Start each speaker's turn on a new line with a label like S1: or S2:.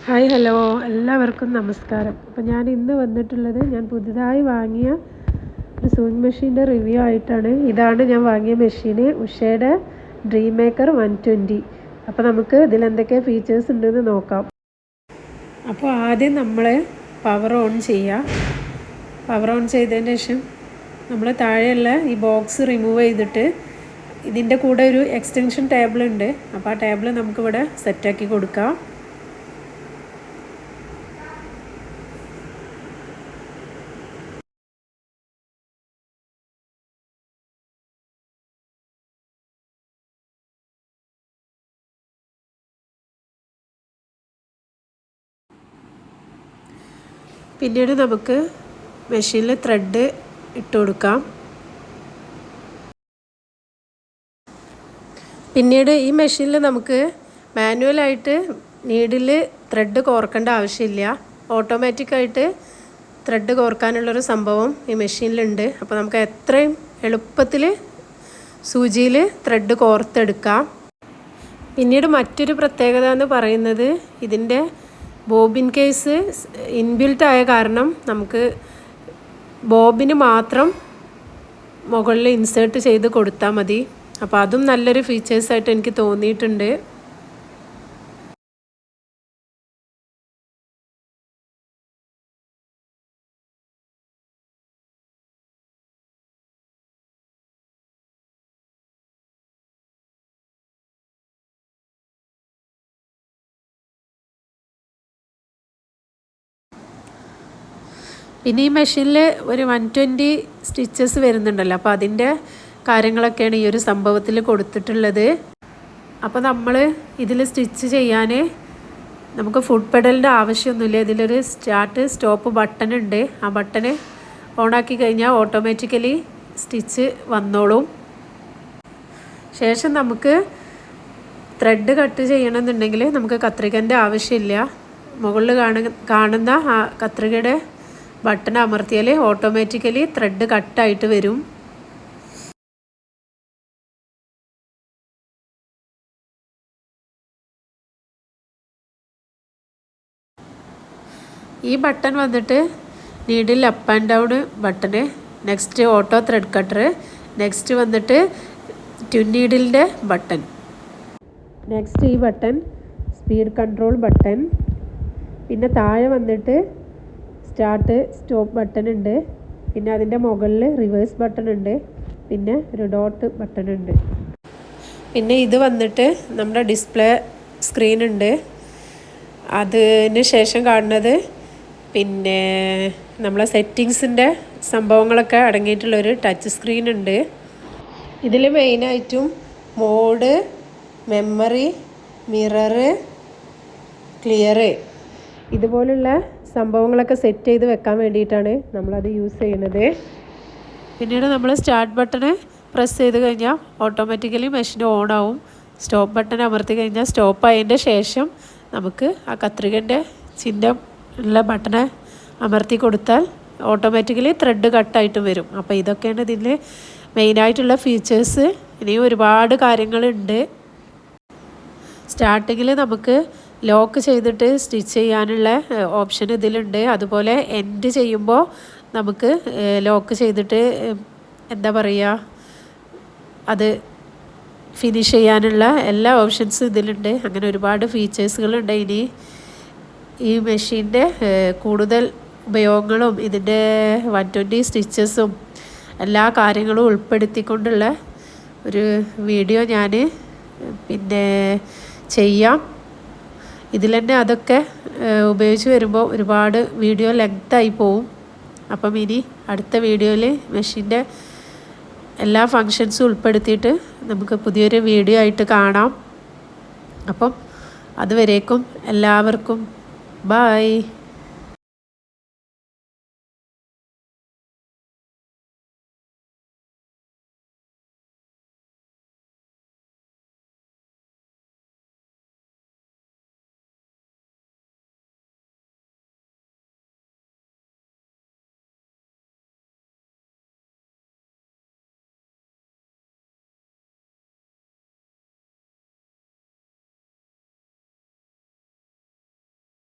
S1: Hi hello എല്ലാവർക്കും നമസ്കാരം. അപ്പോൾ ഞാൻ ഇന്ന് വന്നിട്ടുള്ളത് ഞാൻ പുതുതായി വാങ്ങിയ ഒരു സൂയിങ് മെഷീൻ്റെ റിവ്യൂ ആയിട്ടാണ്. ഇതാണ് ഞാൻ വാങ്ങിയ മെഷീന്, ഉഷയുടെ ഡ്രീം മേക്കർ 120. അപ്പോൾ നമുക്ക് ഇതിലെന്തൊക്കെ ഫീച്ചേഴ്സ് ഉണ്ടെന്ന് നോക്കാം. അപ്പോൾ ആദ്യം നമ്മൾ പവർ ഓൺ ചെയ്യുക. പവർ ഓൺ ചെയ്തതിന് ശേഷം നമ്മൾ താഴെയുള്ള ഈ ബോക്സ് റിമൂവ് ചെയ്തിട്ട് ഇതിൻ്റെ കൂടെ ഒരു എക്സ്റ്റൻഷൻ ടേബിൾ ഉണ്ട്. അപ്പോൾ ആ ടേബിൾ നമുക്കിവിടെ സെറ്റാക്കി കൊടുക്കാം. പിന്നീട് നമുക്ക് മെഷീനിൽ ത്രെഡ് ഇട്ട് കൊടുക്കാം. പിന്നീട് ഈ മെഷീനിൽ നമുക്ക് മാനുവലായിട്ട് നീഡിൽ ത്രെഡ് കോർക്കേണ്ട ആവശ്യമില്ല. ഓട്ടോമാറ്റിക്കായിട്ട് ത്രെഡ് കോർക്കാനുള്ളൊരു സംഭവം ഈ മെഷീനിലുണ്ട്. അപ്പോൾ നമുക്ക് എത്രയും എളുപ്പത്തിൽ സൂചിയിൽ ത്രെഡ് കോർത്തെടുക്കാം. പിന്നീട് മറ്റൊരു പ്രത്യേകത എന്ന് പറയുന്നത് ഇതിൻ്റെ ബോബിൻ കേസ് ഇൻബിൽറ്റ് ആയ കാരണം നമുക്ക് ബോബിന് മാത്രം മുകളിൽ ഇൻസേർട്ട് ചെയ്ത് കൊടുത്താൽ മതി. അപ്പോൾ അതും നല്ലൊരു ഫീച്ചേഴ്സായിട്ട് എനിക്ക് തോന്നിയിട്ടുണ്ട്. പിന്നെ ഈ മെഷീനിൽ ഒരു 120 സ്റ്റിച്ചസ് വരുന്നുണ്ടല്ലോ. അപ്പോൾ അതിൻ്റെ കാര്യങ്ങളൊക്കെയാണ് ഈ ഒരു സംഭവത്തിൽ കൊടുത്തിട്ടുള്ളത്. അപ്പോൾ നമ്മൾ ഇതിൽ സ്റ്റിച്ച് ചെയ്യാൻ നമുക്ക് ഫുഡ് പെഡലിൻ്റെ ആവശ്യമൊന്നുമില്ല. ഇതിലൊരു സ്റ്റാർട്ട് സ്റ്റോപ്പ് ബട്ടൺ ഉണ്ട്. ആ ബട്ടൺ ഓണാക്കി കഴിഞ്ഞാൽ ഓട്ടോമാറ്റിക്കലി സ്റ്റിച്ച് വന്നോളും. ശേഷം നമുക്ക് ത്രെഡ് കട്ട് ചെയ്യണമെന്നുണ്ടെങ്കിൽ നമുക്ക് കത്രികൻ്റെ ആവശ്യമില്ല. മുകളിൽ കാണുന്ന ആ കത്രികയുടെ ബട്ടൺ അമർത്തിയാൽ ഓട്ടോമാറ്റിക്കലി ത്രെഡ് കട്ടായിട്ട് വരും. ഈ ബട്ടൺ വന്നിട്ട് needle up and down button, next auto thread cutter, next വന്നിട്ട് ട്വിൻ നീഡിലിൻ്റെ ബട്ടൺ, നെക്സ്റ്റ് ഈ ബട്ടൺ സ്പീഡ് കൺട്രോൾ ബട്ടൺ, പിന്നെ താഴെ വന്നിട്ട് സ്റ്റാർട്ട് സ്റ്റോപ്പ് ബട്ടൺ ഉണ്ട്. പിന്നെ അതിൻ്റെ മുകളിൽ റിവേഴ്സ് ബട്ടൺ ഉണ്ട്. പിന്നെ ഒരു ഡോട്ട് ബട്ടൺ ഉണ്ട്. പിന്നെ ഇത് വന്നിട്ട് നമ്മുടെ ഡിസ്പ്ലേ സ്ക്രീൻ ഉണ്ട്. അതിന് ശേഷം കാണുന്നത് പിന്നെ നമ്മളെ സെറ്റിങ്സിൻ്റെ സംഭവങ്ങളൊക്കെ അടങ്ങിയിട്ടുള്ളൊരു ടച്ച് സ്ക്രീൻ ഉണ്ട്. ഇതിൽ മെയിനായിട്ടും മോഡ്, മെമ്മറി, മിററ്, ക്ലിയറ് ഇതുപോലുള്ള സംഭവങ്ങളൊക്കെ സെറ്റ് ചെയ്ത് വെക്കാൻ വേണ്ടിയിട്ടാണ് നമ്മളത് യൂസ് ചെയ്യുന്നത്. പിന്നീട് നമ്മൾ സ്റ്റാർട്ട് ബട്ടൺ പ്രസ് ചെയ്ത് കഴിഞ്ഞാൽ ഓട്ടോമാറ്റിക്കലി മെഷീൻ ഓൺ ആവും. സ്റ്റോപ്പ് ബട്ടൺ അമർത്തി കഴിഞ്ഞാൽ സ്റ്റോപ്പ് ആയതിൻ്റെ ശേഷം നമുക്ക് ആ കത്രികൻ്റെ ചിഹ്നം ഉള്ള ബട്ടൺ അമർത്തി കൊടുത്താൽ ഓട്ടോമാറ്റിക്കലി ത്രെഡ് കട്ടായിട്ട് വരും. അപ്പോൾ ഇതൊക്കെയാണ് ഇതിൽ മെയിനായിട്ടുള്ള ഫീച്ചേഴ്സ്. ഇനിയും ഒരുപാട് കാര്യങ്ങളുണ്ട്. സ്റ്റാർട്ടിങ്ങിൽ നമുക്ക് ലോക്ക് ചെയ്തിട്ട് സ്റ്റിച്ച് ചെയ്യാനുള്ള ഓപ്ഷൻ ഇതിലുണ്ട്. അതുപോലെ എൻഡ് ചെയ്യുമ്പോൾ നമുക്ക് ലോക്ക് ചെയ്തിട്ട് എന്താ പറയുക, അത് ഫിനിഷ് ചെയ്യാനുള്ള എല്ലാ ഓപ്ഷൻസും ഇതിലുണ്ട്. അങ്ങനെ ഒരുപാട് ഫീച്ചേഴ്സുകളുണ്ട്. ഇനി ഈ മെഷീൻ്റെ കൂടുതൽ ഉപയോഗങ്ങളും ഇതിൻ്റെ 120 സ്റ്റിച്ചസും എല്ലാ കാര്യങ്ങളും ഉൾപ്പെടുത്തിക്കൊണ്ടുള്ള ഒരു വീഡിയോ ഞാൻ പിന്നെ ചെയ്യാം. ഇതിൽ തന്നെ അതൊക്കെ ഉപയോഗിച്ച് വരുമ്പോൾ ഒരുപാട് വീഡിയോ ലെങ്തായി പോവും. അപ്പം ഇനി അടുത്ത വീഡിയോയിൽ മെഷീൻ്റെ എല്ലാ ഫങ്ഷൻസും ഉൾപ്പെടുത്തിയിട്ട് നമുക്ക് പുതിയൊരു വീഡിയോ ആയിട്ട് കാണാം. അപ്പം അതുവരേക്കും എല്ലാവർക്കും ബായ്.